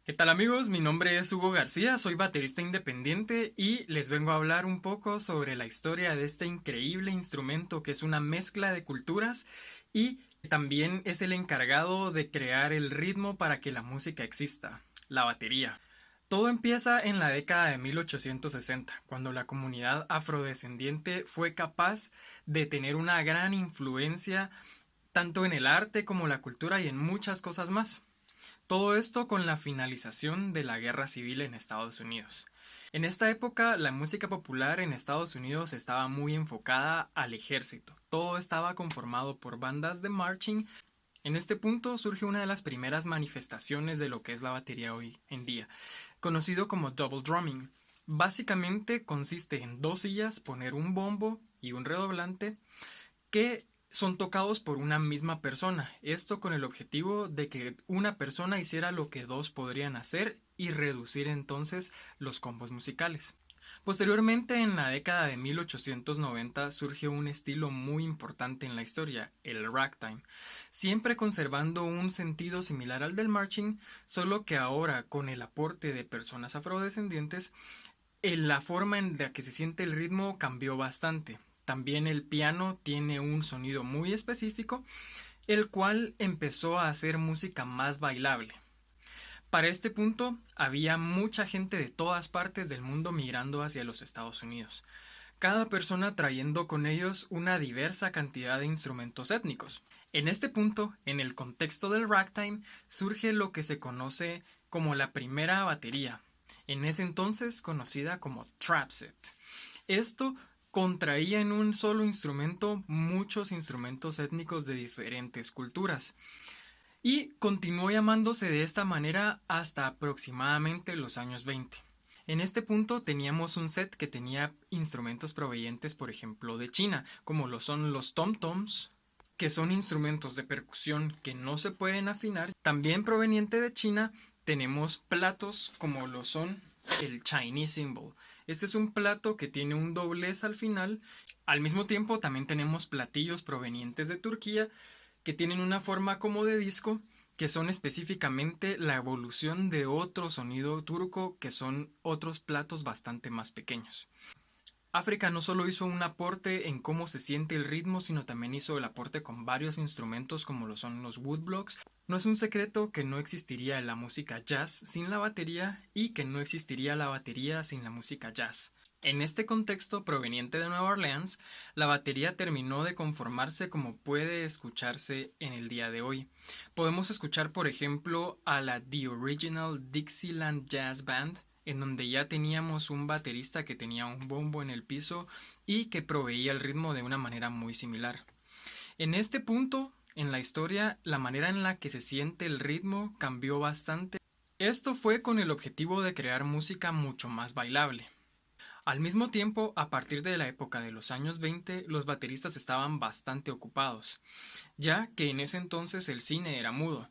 ¿Qué tal amigos? Mi nombre es Hugo García, soy baterista independiente y les vengo a hablar un poco sobre la historia de este increíble instrumento que es una mezcla de culturas y también es el encargado de crear el ritmo para que la música exista, la batería. Todo empieza en la década de 1860, cuando la comunidad afrodescendiente fue capaz de tener una gran influencia tanto en el arte como la cultura y en muchas cosas más. Todo esto con la finalización de la Guerra Civil en Estados Unidos. En esta época, la música popular en Estados Unidos estaba muy enfocada al ejército. Todo estaba conformado por bandas de marching. En este punto surge una de las primeras manifestaciones de lo que es la batería hoy en día, conocido como double drumming. Básicamente consiste en dos sillas, poner un bombo y un redoblante que son tocados por una misma persona. Esto con el objetivo de que una persona hiciera lo que dos podrían hacer y reducir entonces los combos musicales. Posteriormente, en la década de 1890, surge un estilo muy importante en la historia, el ragtime, siempre conservando un sentido similar al del marching, solo que ahora con el aporte de personas afrodescendientes la forma en la que se siente el ritmo cambió bastante. También el piano tiene un sonido muy específico, el cual empezó a hacer música más bailable. Para este punto había mucha gente de todas partes del mundo migrando hacia los Estados Unidos, cada persona trayendo con ellos una diversa cantidad de instrumentos étnicos. En este punto, en el contexto del ragtime, surge lo que se conoce como la primera batería, en ese entonces conocida como trap set. Esto contraía en un solo instrumento muchos instrumentos étnicos de diferentes culturas y continuó llamándose de esta manera hasta aproximadamente los años 20. En este punto teníamos un set que tenía instrumentos provenientes, por ejemplo, de China, como lo son los tom-toms, que son instrumentos de percusión que no se pueden afinar. También proveniente de China tenemos platos como lo son el Chinese cymbal. Este es un plato que tiene un doblez al final. Al mismo tiempo también tenemos platillos provenientes de Turquía que tienen una forma como de disco, que son específicamente la evolución de otro sonido turco que son otros platos bastante más pequeños. África no solo hizo un aporte en cómo se siente el ritmo, sino también hizo el aporte con varios instrumentos como lo son los woodblocks. No es un secreto que no existiría la música jazz sin la batería y que no existiría la batería sin la música jazz. En este contexto proveniente de Nueva Orleans, la batería terminó de conformarse como puede escucharse en el día de hoy. Podemos escuchar, por ejemplo, a la The Original Dixieland Jazz Band, en donde ya teníamos un baterista que tenía un bombo en el piso y que proveía el ritmo de una manera muy similar. En este punto, en la historia, la manera en la que se siente el ritmo cambió bastante. Esto fue con el objetivo de crear música mucho más bailable. Al mismo tiempo, a partir de la época de los años 20, los bateristas estaban bastante ocupados, ya que en ese entonces el cine era mudo.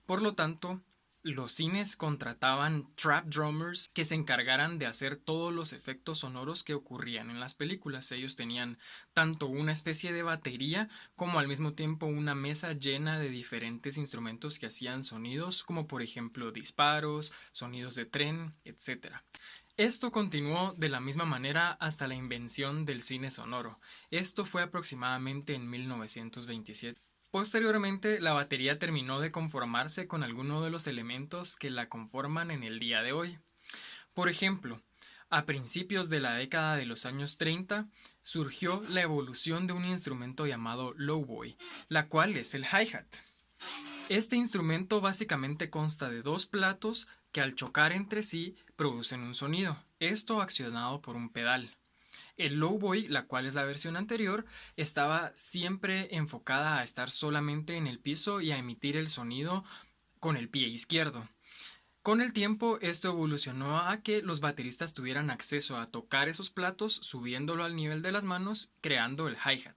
Por lo tanto, los cines contrataban trap drummers que se encargaran de hacer todos los efectos sonoros que ocurrían en las películas. Ellos tenían tanto una especie de batería como al mismo tiempo una mesa llena de diferentes instrumentos que hacían sonidos como por ejemplo disparos, sonidos de tren, etcétera. Esto continuó de la misma manera hasta la invención del cine sonoro. Esto fue aproximadamente en 1927. Posteriormente, la batería terminó de conformarse con algunos de los elementos que la conforman en el día de hoy. Por ejemplo, a principios de la década de los años 30 surgió la evolución de un instrumento llamado lowboy, la cual es el hi-hat. Este instrumento básicamente consta de dos platos que al chocar entre sí producen un sonido, esto accionado por un pedal. El lowboy, la cual es la versión anterior, estaba siempre enfocada a estar solamente en el piso y a emitir el sonido con el pie izquierdo. Con el tiempo, esto evolucionó a que los bateristas tuvieran acceso a tocar esos platos subiéndolo al nivel de las manos, creando el hi-hat.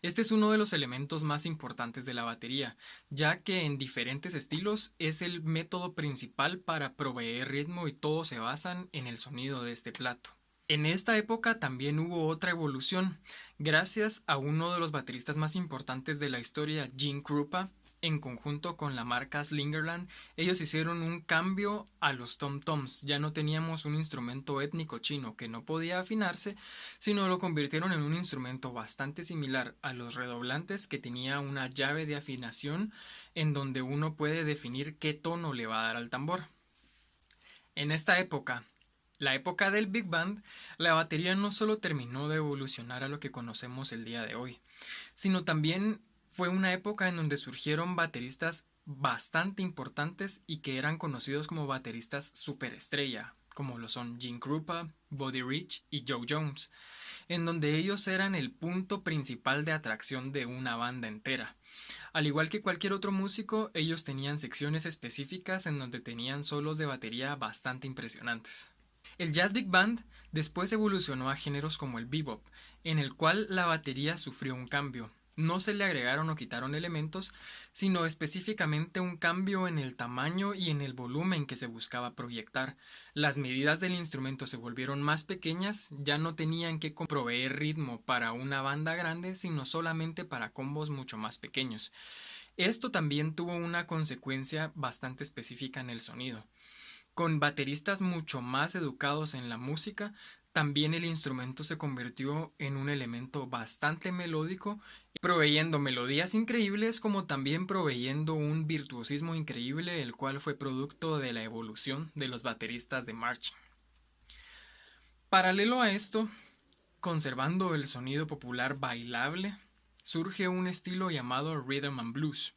Este es uno de los elementos más importantes de la batería, ya que en diferentes estilos es el método principal para proveer ritmo y todos se basan en el sonido de este plato. En esta época también hubo otra evolución, gracias a uno de los bateristas más importantes de la historia, Gene Krupa. en conjunto con la marca Slingerland, ellos hicieron un cambio a los tom-toms. Ya no teníamos un instrumento étnico chino que no podía afinarse, sino lo convirtieron en un instrumento bastante similar a los redoblantes, que tenía una llave de afinación en donde uno puede definir qué tono le va a dar al tambor. En esta época, la época del Big Band, la batería no solo terminó de evolucionar a lo que conocemos el día de hoy, sino también fue una época en donde surgieron bateristas bastante importantes y que eran conocidos como bateristas superestrella, como lo son Gene Krupa, Buddy Rich y Joe Jones, en donde ellos eran el punto principal de atracción de una banda entera. Al igual que cualquier otro músico, ellos tenían secciones específicas en donde tenían solos de batería bastante impresionantes. El jazz big band después evolucionó a géneros como el bebop, en el cual la batería sufrió un cambio. No se le agregaron o quitaron elementos, sino específicamente un cambio en el tamaño y en el volumen que se buscaba proyectar. Las medidas del instrumento se volvieron más pequeñas, ya no tenían que proveer ritmo para una banda grande, sino solamente para combos mucho más pequeños. Esto también tuvo una consecuencia bastante específica en el sonido. Con bateristas mucho más educados en la música, también el instrumento se convirtió en un elemento bastante melódico, proveyendo melodías increíbles como también proveyendo un virtuosismo increíble, el cual fue producto de la evolución de los bateristas de marching. Paralelo a esto, conservando el sonido popular bailable, surge un estilo llamado Rhythm and Blues,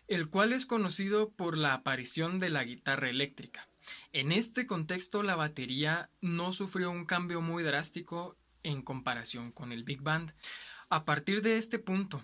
el cual es conocido por la aparición de la guitarra eléctrica. En este contexto, la batería no sufrió un cambio muy drástico en comparación con el Big Band. A partir de este punto,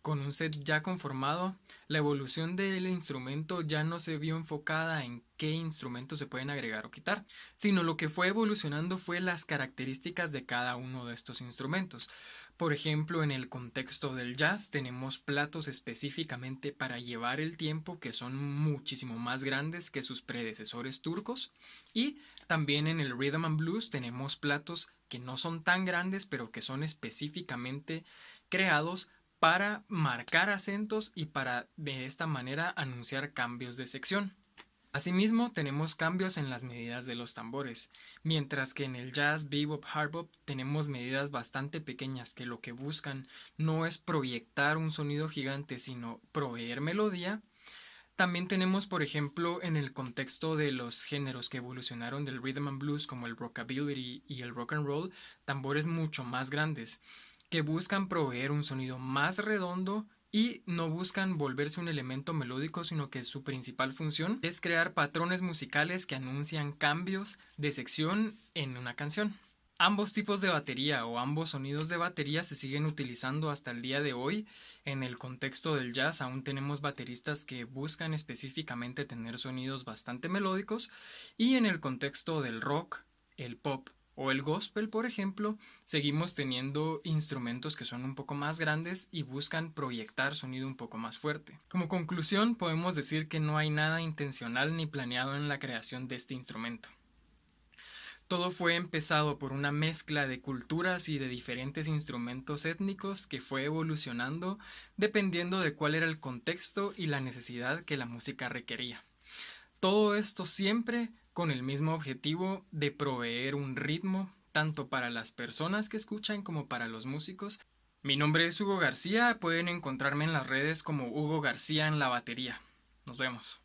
con un set ya conformado, la evolución del instrumento ya no se vio enfocada en qué instrumentos se pueden agregar o quitar, sino lo que fue evolucionando fue las características de cada uno de estos instrumentos. Por ejemplo, en el contexto del jazz tenemos platos específicamente para llevar el tiempo que son muchísimo más grandes que sus predecesores turcos, y también en el Rhythm and Blues tenemos platos que no son tan grandes pero que son específicamente creados para marcar acentos y para de esta manera anunciar cambios de sección. Asimismo, tenemos cambios en las medidas de los tambores, mientras que en el jazz, bebop, hard bop tenemos medidas bastante pequeñas que lo que buscan no es proyectar un sonido gigante, sino proveer melodía. También tenemos, por ejemplo, en el contexto de los géneros que evolucionaron del rhythm and blues como el rockabilly y el rock and roll, tambores mucho más grandes, que buscan proveer un sonido más redondo y no buscan volverse un elemento melódico, sino que su principal función es crear patrones musicales que anuncian cambios de sección en una canción. Ambos tipos de batería o ambos sonidos de batería se siguen utilizando hasta el día de hoy. En el contexto del jazz aún tenemos bateristas que buscan específicamente tener sonidos bastante melódicos, y en el contexto del rock, el pop o el gospel, por ejemplo, seguimos teniendo instrumentos que son un poco más grandes y buscan proyectar sonido un poco más fuerte. Como conclusión, podemos decir que no hay nada intencional ni planeado en la creación de este instrumento. Todo fue empezado por una mezcla de culturas y de diferentes instrumentos étnicos que fue evolucionando dependiendo de cuál era el contexto y la necesidad que la música requería. Todo esto siempre con el mismo objetivo de proveer un ritmo tanto para las personas que escuchan como para los músicos. Mi nombre es Hugo García, pueden encontrarme en las redes como Hugo García en la batería. Nos vemos.